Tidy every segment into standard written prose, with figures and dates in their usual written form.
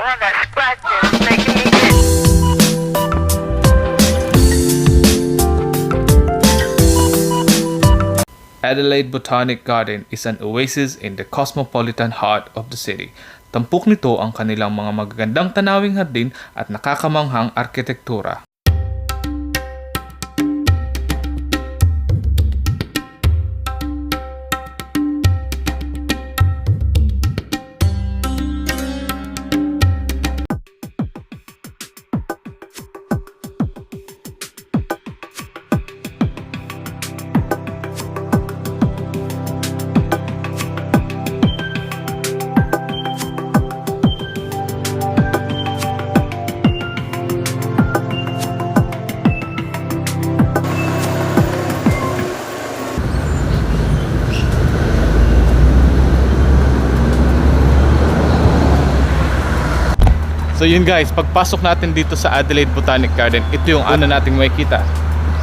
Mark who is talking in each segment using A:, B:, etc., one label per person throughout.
A: one that scratches, making me itch.
B: Adelaide Botanic Garden is an oasis in the cosmopolitan heart of the city. Tampok nito ang kanilang mga magagandang tanawing hardin at nakakamanghang arkitektura. So yun guys, pagpasok natin dito sa Adelaide Botanic Garden, ito yung ano nating makikita.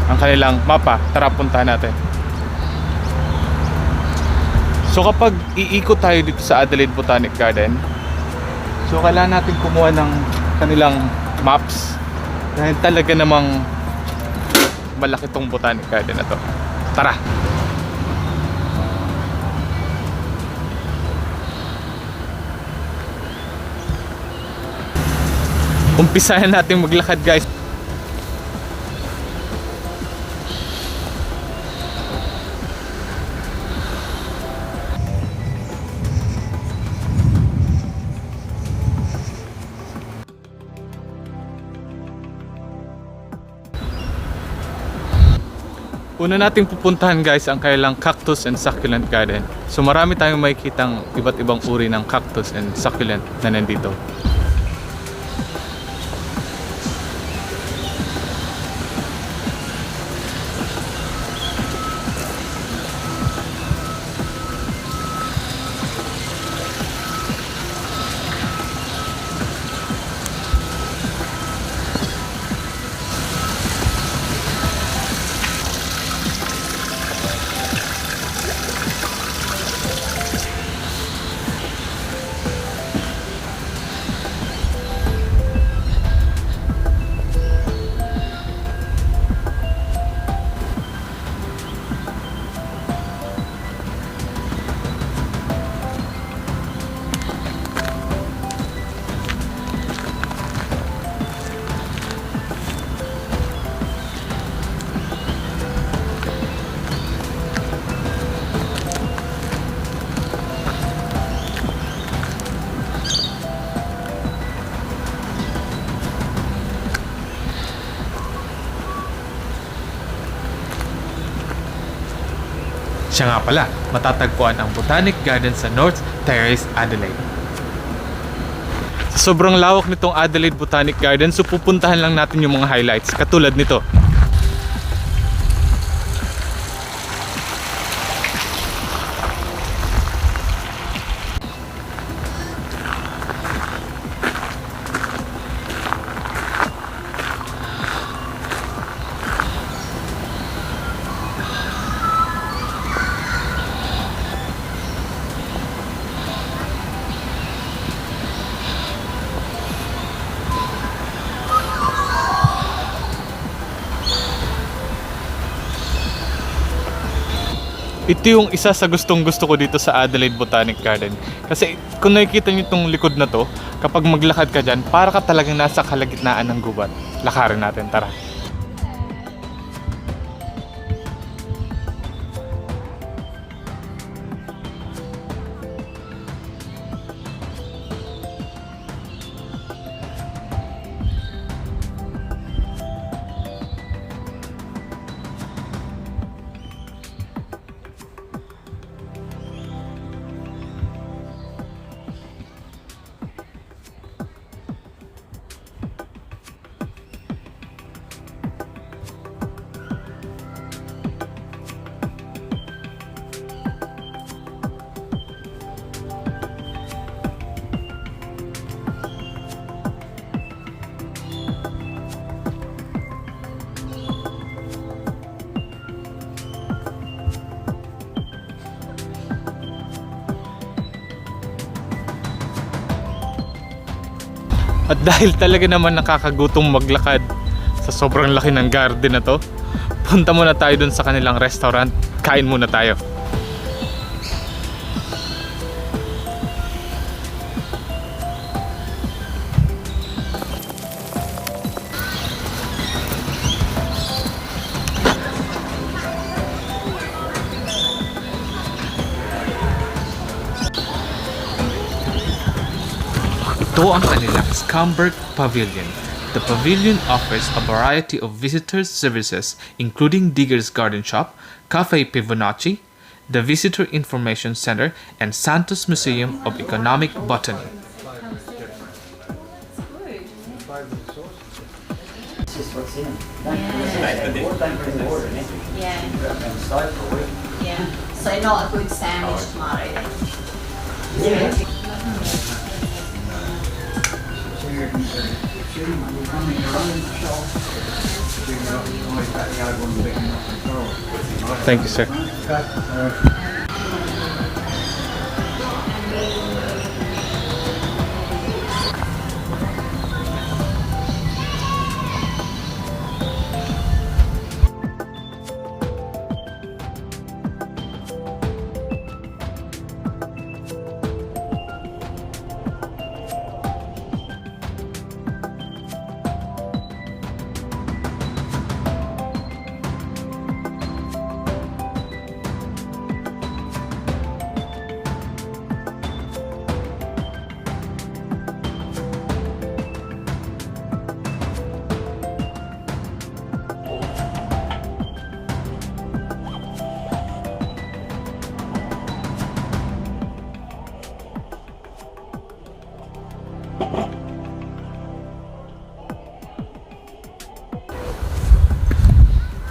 B: Ang kanilang mapa, tara puntahan natin. So kapag iikot tayo dito sa Adelaide Botanic Garden, so kailangan natin kumuha ng kanilang maps. Dahil talaga namang malaki tong Botanic Garden na to. Tara! Umpisahan natin maglakad guys. Una nating pupuntahan guys ang kailang cactus and succulent garden. So marami tayong makikitang iba't ibang uri ng cactus and succulent na nandito. Siya nga pala, matatagpuan ang Botanic Gardens sa North Terrace, Adelaide. Sobrang lawak nitong Adelaide Botanic Garden, so pupuntahan lang natin yung mga highlights katulad nito. Ito yung isa sa gustong-gusto ko dito sa Adelaide Botanic Garden. Kasi kung nakikita nyo itong likod na to, kapag maglakad ka dyan, para ka talagang nasa kalagitnaan ng gubat. Lakarin natin, tara. At dahil talaga naman nakakagutong maglakad sa sobrang laki ng garden na to, punta muna tayo dun sa kanilang restaurant. Kain muna tayo. Ito ang kanilang Schomburgk Pavilion. The pavilion offers a variety of visitors services including Digger's Garden Shop, Café Fibonacci, the Visitor Information Center, and Santos Museum of Economic Botany.
C: Yeah. So not a good sandwich tomorrow.
B: Thank you, sir.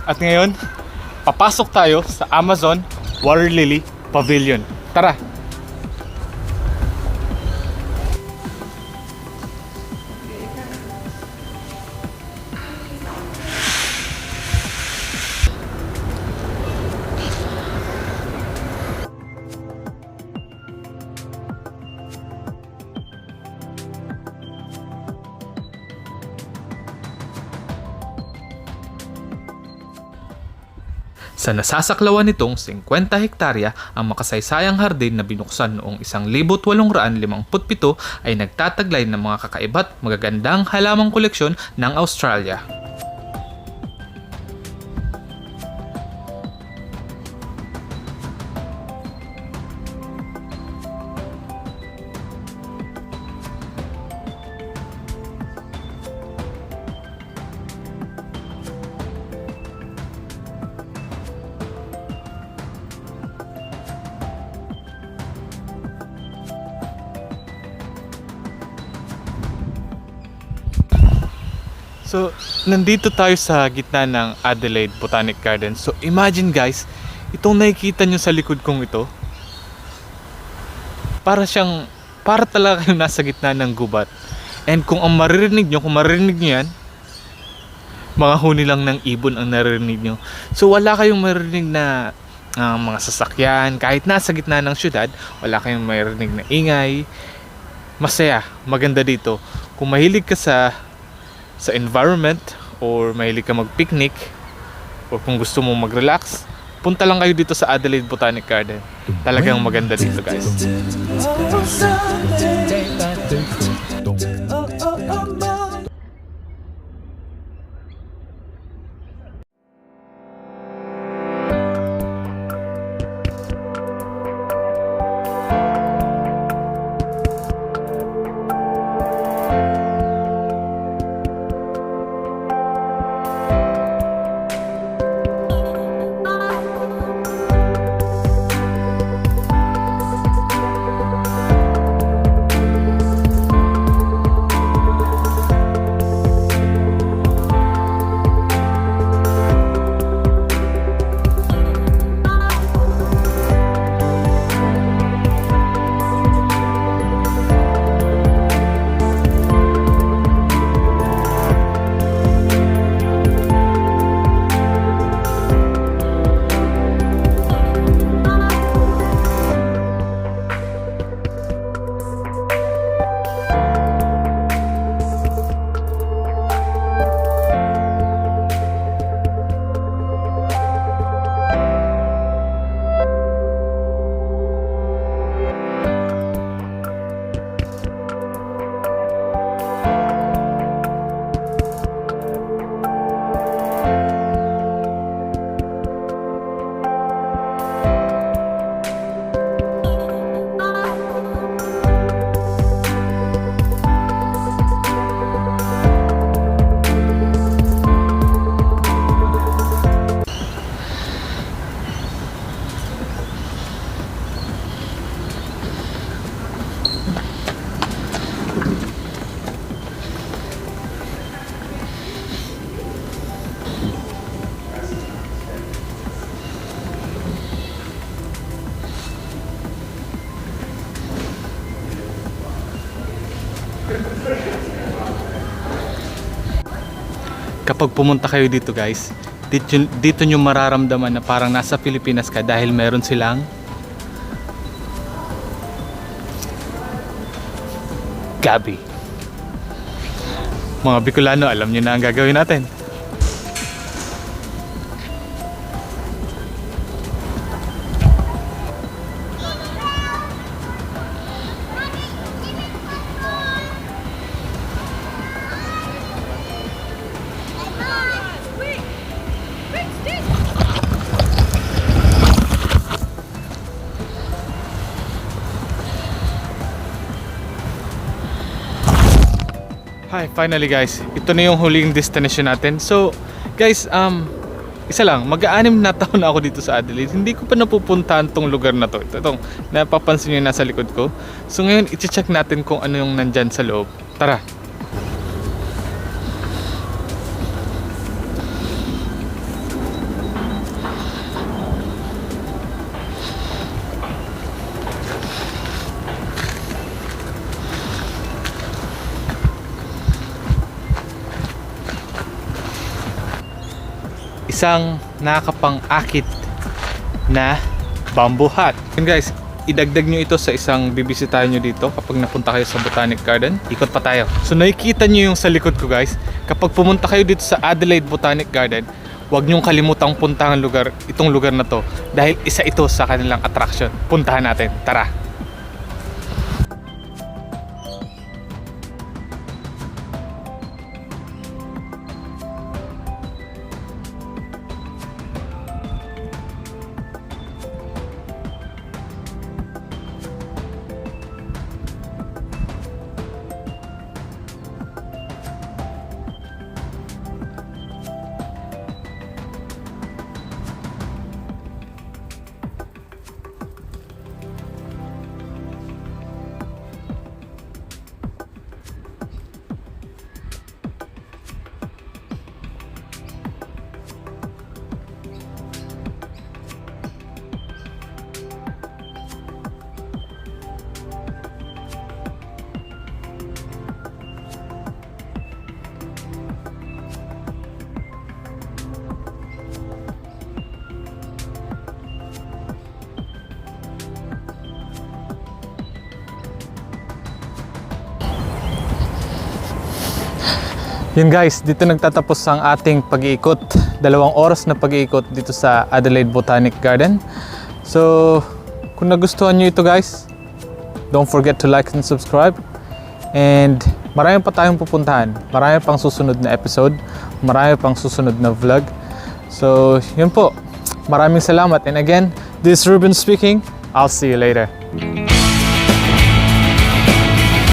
B: At ngayon, papasok tayo sa Amazon Water Lily Pavilion. Tara! Sa nasasaklawan nitong 50 hektarya, ang makasaysayang hardin na binuksan noong 1857 ay nagtataglay ng mga kakaiba't magagandang halamang koleksyon ng Australia. So, nandito tayo sa gitna ng Adelaide Botanic Gardens. So, imagine guys, itong nakikita nyo sa likod kong ito, para talaga kayong nasa gitna ng gubat. And kung maririnig nyo yan, mga huni lang ng ibon ang naririnig nyo. So, wala kayong maririnig na mga sasakyan. Kahit nasa gitna ng syudad, wala kayong maririnig na ingay. Masaya, maganda dito. Kung mahilig ka sa environment or mahilig ka mag-picnic or kung gusto mo mag-relax, punta lang kayo dito sa Adelaide Botanic Garden. Talagang maganda dito guys. kapag pumunta kayo dito guys, dito nyo mararamdaman na parang nasa Pilipinas ka dahil meron silang gabi. Mga Bicolano, alam nyo na ang gagawin natin. Hi, finally guys, ito na yung huling destination natin. So guys, isa lang, mag-aanim na taon na ako dito sa Adelaide. Hindi ko pa napupuntahan tong lugar na to. Itong napapansin nyo nasa likod ko. So ngayon, i-check natin kung ano yung nandyan sa loob. Tara! Isang nakakapang-akit na bamboo hut. Yun guys, idagdag nyo ito sa isang bibisitahin nyo dito kapag napunta kayo sa Botanic Garden. Ikot pa tayo. So nakikita nyo yung sa likod ko guys. Kapag pumunta kayo dito sa Adelaide Botanic Garden, huwag nyong kalimutang puntahan itong lugar na to dahil isa ito sa kanilang attraction. Puntahan natin. Tara! Yun guys, dito nagtatapos ang ating pag-iikot. 2 oras na pag-iikot dito sa Adelaide Botanic Garden. So, kung nagustuhan nyo ito guys, don't forget to like and subscribe. And marami pa tayong pupuntahan. Marami pang susunod na episode. Marami pang susunod na vlog. So, yun po. Maraming salamat. And again, this is Ruben speaking. I'll see you later.